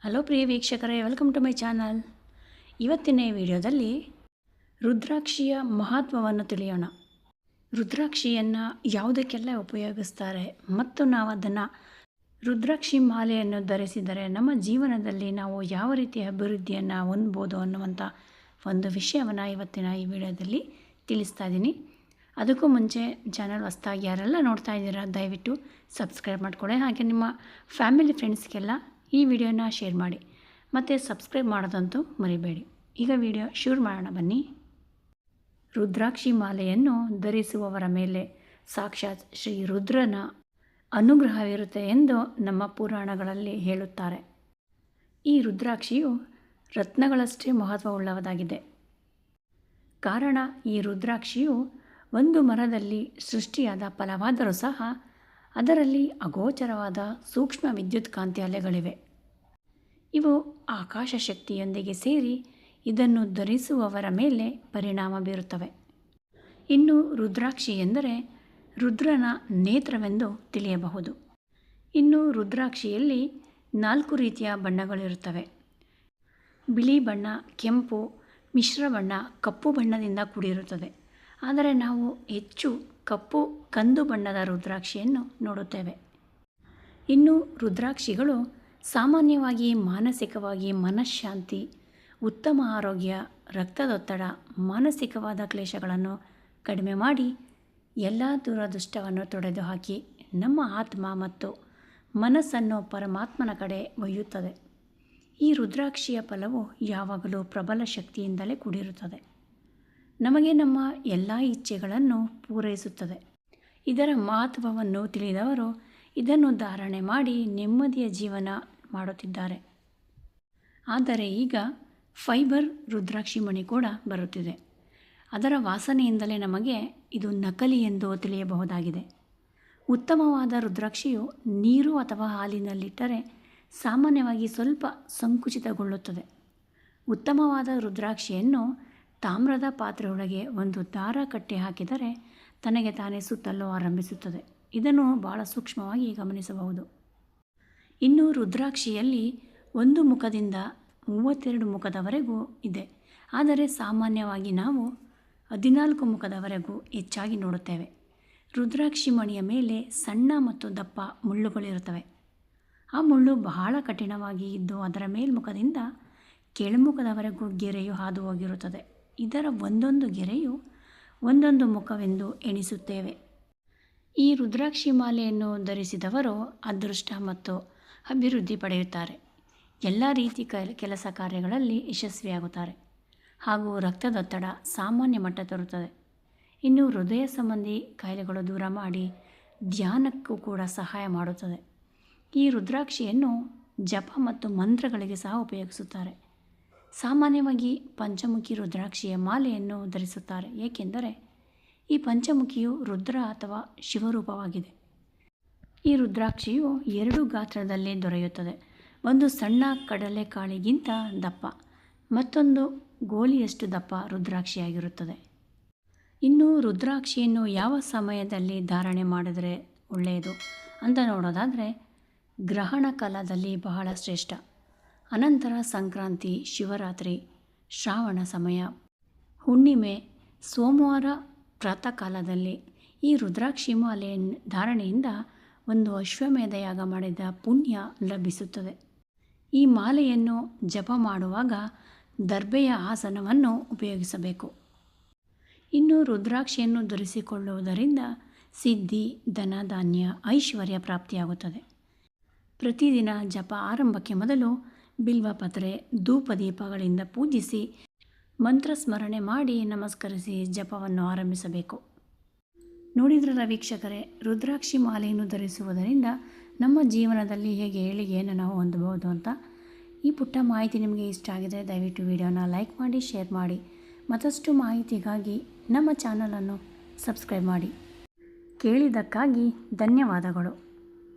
Hello ಪ್ರಿಯ ವೀಕ್ಷಕರೇ, welcome to my channel. ಇವತ್ತಿನ ಈ ವಿಡಿಯೋದಲ್ಲಿ ರುದ್ರಾಕ್ಷಿಯ ಮಹತ್ವವನ್ನು ತಿಳಿಯೋಣ. ರುದ್ರಾಕ್ಷಿಯನ್ನು ಯಾವುದಕ್ಕೆಲ್ಲ ಉಪಯೋಗಿಸ್ತಾರೆ ಮತ್ತು ನಾವು ಅದನ್ನು ರುದ್ರಾಕ್ಷಿ ಮಾಲೆಯನ್ನು ಧರಿಸಿದರೆ ನಮ್ಮ ಜೀವನದಲ್ಲಿ ನಾವು ಯಾವ ರೀತಿಯ ಅಭಿವೃದ್ಧಿಯನ್ನು ಹೊಂದ್ಬೋದು ಅನ್ನುವಂಥ ಒಂದು ವಿಷಯವನ್ನು ಇವತ್ತಿನ ಈ ವಿಡಿಯೋದಲ್ಲಿ ತಿಳಿಸ್ತಾ ಇದ್ದೀನಿ. ಅದಕ್ಕೂ ಮುಂಚೆ ಚಾನಲ್ ಹೊಸದಾಗಿ ಯಾರೆಲ್ಲ ನೋಡ್ತಾ ಇದ್ದೀರಾ ದಯವಿಟ್ಟು ಸಬ್ಸ್ಕ್ರೈಬ್ ಮಾಡ್ಕೊಳ್ಳಿ. ಹಾಗೆ ನಿಮ್ಮ ಫ್ಯಾಮಿಲಿ ಫ್ರೆಂಡ್ಸ್ಗೆಲ್ಲ ಈ ವಿಡಿಯೋನ ಶೇರ್ ಮಾಡಿ ಮತ್ತು ಸಬ್ಸ್ಕ್ರೈಬ್ ಮಾಡೋದಂತೂ ಮರಿಬೇಡಿ. ಈಗ ವಿಡಿಯೋ ಶುರು ಮಾಡೋಣ ಬನ್ನಿ. ರುದ್ರಾಕ್ಷಿ ಮಾಲೆಯನ್ನು ಧರಿಸುವವರ ಮೇಲೆ ಸಾಕ್ಷಾತ್ ಶ್ರೀ ರುದ್ರನ ಅನುಗ್ರಹವಿರುತ್ತೆ ಎಂದು ನಮ್ಮ ಪುರಾಣಗಳಲ್ಲಿ ಹೇಳುತ್ತಾರೆ. ಈ ರುದ್ರಾಕ್ಷಿಯು ರತ್ನಗಳಷ್ಟೇ ಮಹತ್ವವುಳ್ಳದಾಗಿದೆ. ಕಾರಣ, ಈ ರುದ್ರಾಕ್ಷಿಯು ಒಂದು ಮರದಲ್ಲಿ ಸೃಷ್ಟಿಯಾದ ಫಲವಾದರೂ ಸಹ ಅದರಲ್ಲಿ ಅಗೋಚರವಾದ ಸೂಕ್ಷ್ಮ ವಿದ್ಯುತ್ ಕಾಂತಿ ಅಲೆಗಳಿವೆ. ಇವು ಆಕಾಶ ಶಕ್ತಿಯೊಂದಿಗೆ ಸೇರಿ ಇದನ್ನು ಧರಿಸುವವರ ಮೇಲೆ ಪರಿಣಾಮ ಬೀರುತ್ತವೆ. ಇನ್ನು ರುದ್ರಾಕ್ಷಿ ಎಂದರೆ ರುದ್ರನ ನೇತ್ರವೆಂದು ತಿಳಿಯಬಹುದು. ಇನ್ನು ರುದ್ರಾಕ್ಷಿಯಲ್ಲಿ 4 ರೀತಿಯ ಬಣ್ಣಗಳಿರುತ್ತವೆ. ಬಿಳಿ ಬಣ್ಣ, ಕೆಂಪು, ಮಿಶ್ರ ಬಣ್ಣ, ಕಪ್ಪು ಬಣ್ಣದಿಂದ ಕೂಡಿರುತ್ತದೆ. ಆದರೆ ನಾವು ಹೆಚ್ಚು ಕಪ್ಪು ಕಂದು ಬಣ್ಣದ ರುದ್ರಾಕ್ಷಿಯನ್ನು ನೋಡುತ್ತೇವೆ. ಇನ್ನು ರುದ್ರಾಕ್ಷಿಗಳು ಸಾಮಾನ್ಯವಾಗಿ ಮಾನಸಿಕವಾಗಿ ಮನಃಶಾಂತಿ, ಉತ್ತಮ ಆರೋಗ್ಯ, ರಕ್ತದೊತ್ತಡ, ಮಾನಸಿಕವಾದ ಕ್ಲೇಶಗಳನ್ನು ಕಡಿಮೆ ಮಾಡಿ ಎಲ್ಲ ದುರದೃಷ್ಟವನ್ನು ತೊಡೆದುಹಾಕಿ ನಮ್ಮ ಆತ್ಮ ಮತ್ತು ಮನಸ್ಸನ್ನು ಪರಮಾತ್ಮನ ಕಡೆ ಒಯ್ಯುತ್ತದೆ. ಈ ರುದ್ರಾಕ್ಷಿಯ ಫಲವು ಯಾವಾಗಲೂ ಪ್ರಬಲ ಶಕ್ತಿಯಿಂದಲೇ ಕೂಡಿರುತ್ತದೆ. ನಮಗೆ ನಮ್ಮ ಎಲ್ಲ ಇಚ್ಛೆಗಳನ್ನು ಪೂರೈಸುತ್ತದೆ. ಇದರ ಮಹತ್ವವನ್ನು ತಿಳಿದವರು ಇದನ್ನು ಧಾರಣೆ ಮಾಡಿ ನೆಮ್ಮದಿಯ ಜೀವನ ಮಾಡುತ್ತಿದ್ದಾರೆ. ಆದರೆ ಈಗ ಫೈಬರ್ ರುದ್ರಾಕ್ಷಿ ಮಣಿ ಕೂಡ ಬರುತ್ತಿದೆ. ಅದರ ವಾಸನೆಯಿಂದಲೇ ನಮಗೆ ಇದು ನಕಲಿ ಎಂದು ತಿಳಿಯಬಹುದಾಗಿದೆ. ಉತ್ತಮವಾದ ರುದ್ರಾಕ್ಷಿಯು ನೀರು ಅಥವಾ ಹಾಲಿನಲ್ಲಿಟ್ಟರೆ ಸಾಮಾನ್ಯವಾಗಿ ಸ್ವಲ್ಪ ಸಂಕುಚಿತಗೊಳ್ಳುತ್ತದೆ. ಉತ್ತಮವಾದ ರುದ್ರಾಕ್ಷಿಯನ್ನು ತಾಮ್ರದ ಪಾತ್ರೆಯೊಳಗೆ ಒಂದು ದಾರ ಕಟ್ಟಿ ಹಾಕಿದರೆ ತನಗೆ ತಾನೇ ಸುತ್ತಲು ಆರಂಭಿಸುತ್ತದೆ. ಇದನ್ನು ಬಹಳ ಸೂಕ್ಷ್ಮವಾಗಿ ಗಮನಿಸಬಹುದು. ಇನ್ನು ರುದ್ರಾಕ್ಷಿಯಲ್ಲಿ 1 ಮುಖದಿಂದ 32 ಮುಖದವರೆಗೂ ಇದೆ. ಆದರೆ ಸಾಮಾನ್ಯವಾಗಿ ನಾವು 14 ಮುಖದವರೆಗೂ ಹೆಚ್ಚಾಗಿ ನೋಡುತ್ತೇವೆ. ರುದ್ರಾಕ್ಷಿ ಮಣಿಯ ಮೇಲೆ ಸಣ್ಣ ಮತ್ತು ದಪ್ಪ ಮುಳ್ಳುಗಳಿರುತ್ತವೆ. ಆ ಮುಳ್ಳು ಬಹಳ ಕಠಿಣವಾಗಿ ಇದ್ದು ಅದರ ಮೇಲ್ಮುಖದಿಂದ ಕೆಳಮುಖದವರೆಗೂ ಗೆರೆಯು ಹಾದು ಹೋಗಿರುತ್ತದೆ. ಇದರ ಒಂದೊಂದು ಗೆರೆಯು ಒಂದೊಂದು ಮುಖವೆಂದು ಎಣಿಸುತ್ತೇವೆ. ಈ ರುದ್ರಾಕ್ಷಿ ಮಾಲೆಯನ್ನು ಧರಿಸಿದವರು ಅದೃಷ್ಟ ಮತ್ತು ಅಭಿವೃದ್ಧಿ ಪಡೆಯುತ್ತಾರೆ. ಎಲ್ಲ ರೀತಿ ಕೆಲಸ ಕಾರ್ಯಗಳಲ್ಲಿ ಯಶಸ್ವಿಯಾಗುತ್ತಾರೆ ಹಾಗೂ ರಕ್ತದೊತ್ತಡ ಸಾಮಾನ್ಯ ಮಟ್ಟ ತರುತ್ತದೆ. ಇನ್ನು ಹೃದಯ ಸಂಬಂಧಿ ಕಾಯಿಲೆಗಳು ದೂರ ಮಾಡಿ ಧ್ಯಾನಕ್ಕೂ ಕೂಡ ಸಹಾಯ ಮಾಡುತ್ತದೆ. ಈ ರುದ್ರಾಕ್ಷಿಯನ್ನು ಜಪ ಮತ್ತು ಮಂತ್ರಗಳಿಗೆ ಸಹ ಉಪಯೋಗಿಸುತ್ತಾರೆ. ಸಾಮಾನ್ಯವಾಗಿ ಪಂಚಮುಖಿ ರುದ್ರಾಕ್ಷಿಯ ಮಾಲೆಯನ್ನು ಧರಿಸುತ್ತಾರೆ, ಏಕೆಂದರೆ ಈ ಪಂಚಮುಖಿಯು ರುದ್ರ ಅಥವಾ ಶಿವರೂಪವಾಗಿದೆ. ಈ ರುದ್ರಾಕ್ಷಿಯು 2 ಗಾತ್ರದಲ್ಲಿ ದೊರೆಯುತ್ತದೆ. ಒಂದು ಸಣ್ಣ ಕಡಲೆಕಾಳಿಗಿಂತ ದಪ್ಪ, ಮತ್ತೊಂದು ಗೋಲಿಯಷ್ಟು ದಪ್ಪ ರುದ್ರಾಕ್ಷಿಯಾಗಿರುತ್ತದೆ. ಇನ್ನು ರುದ್ರಾಕ್ಷಿಯನ್ನು ಯಾವ ಸಮಯದಲ್ಲಿ ಧಾರಣೆ ಮಾಡಿದರೆ ಒಳ್ಳೆಯದು ಅಂತ ನೋಡೋದಾದರೆ ಗ್ರಹಣ ಕಾಲದಲ್ಲಿ ಬಹಳ ಶ್ರೇಷ್ಠ. ಅನಂತರ ಸಂಕ್ರಾಂತಿ, ಶಿವರಾತ್ರಿ, ಶ್ರಾವಣ ಸಮಯ, ಹುಣ್ಣಿಮೆ, ಸೋಮವಾರ ಪ್ರಾತಃ ಕಾಲದಲ್ಲಿ ಈ ರುದ್ರಾಕ್ಷಿ ಮಾಲೆ ಧಾರಣೆಯಿಂದ ಒಂದು ಅಶ್ವಮೇಧ ಯಾಗ ಮಾಡಿದ ಪುಣ್ಯ ಲಭಿಸುತ್ತದೆ. ಈ ಮಾಲೆಯನ್ನು ಜಪ ಮಾಡುವಾಗ ದರ್ಬೆಯ ಆಸನವನ್ನು ಉಪಯೋಗಿಸಬೇಕು. ಇನ್ನು ರುದ್ರಾಕ್ಷಿಯನ್ನು ಧರಿಸಿಕೊಳ್ಳುವುದರಿಂದ ಸಿದ್ಧಿ, ಧನ, ಧಾನ್ಯ, ಐಶ್ವರ್ಯ ಪ್ರಾಪ್ತಿಯಾಗುತ್ತದೆ. ಪ್ರತಿದಿನ ಜಪ ಆರಂಭಕ್ಕೆ ಮೊದಲು ಬಿಲ್ವಪತ್ರೆ, ಧೂಪ ದೀಪಗಳಿಂದ ಪೂಜಿಸಿ ಮಂತ್ರಸ್ಮರಣೆ ಮಾಡಿ ನಮಸ್ಕರಿಸಿ ಜಪವನ್ನು ಆರಂಭಿಸಬೇಕು. ನೋಡಿದ್ರಲ್ಲ ವೀಕ್ಷಕರೇ, ರುದ್ರಾಕ್ಷಿ ಮಾಲೆಯನ್ನು ಧರಿಸುವುದರಿಂದ ನಮ್ಮ ಜೀವನದಲ್ಲಿ ಹೇಗೆ ಏಳಿಗೆಯನ್ನು ನಾವು ಹೊಂದಬಹುದು ಅಂತ. ಈ ಪುಟ್ಟ ಮಾಹಿತಿ ನಿಮಗೆ ಇಷ್ಟ ಆಗಿದೆ ದಯವಿಟ್ಟು ವಿಡಿಯೋನ ಲೈಕ್ ಮಾಡಿ, ಶೇರ್ ಮಾಡಿ. ಮತ್ತಷ್ಟು ಮಾಹಿತಿಗಾಗಿ ನಮ್ಮ ಚಾನಲನ್ನು ಸಬ್ಸ್ಕ್ರೈಬ್ ಮಾಡಿ. ಕೇಳಿದ್ದಕ್ಕಾಗಿ ಧನ್ಯವಾದಗಳು.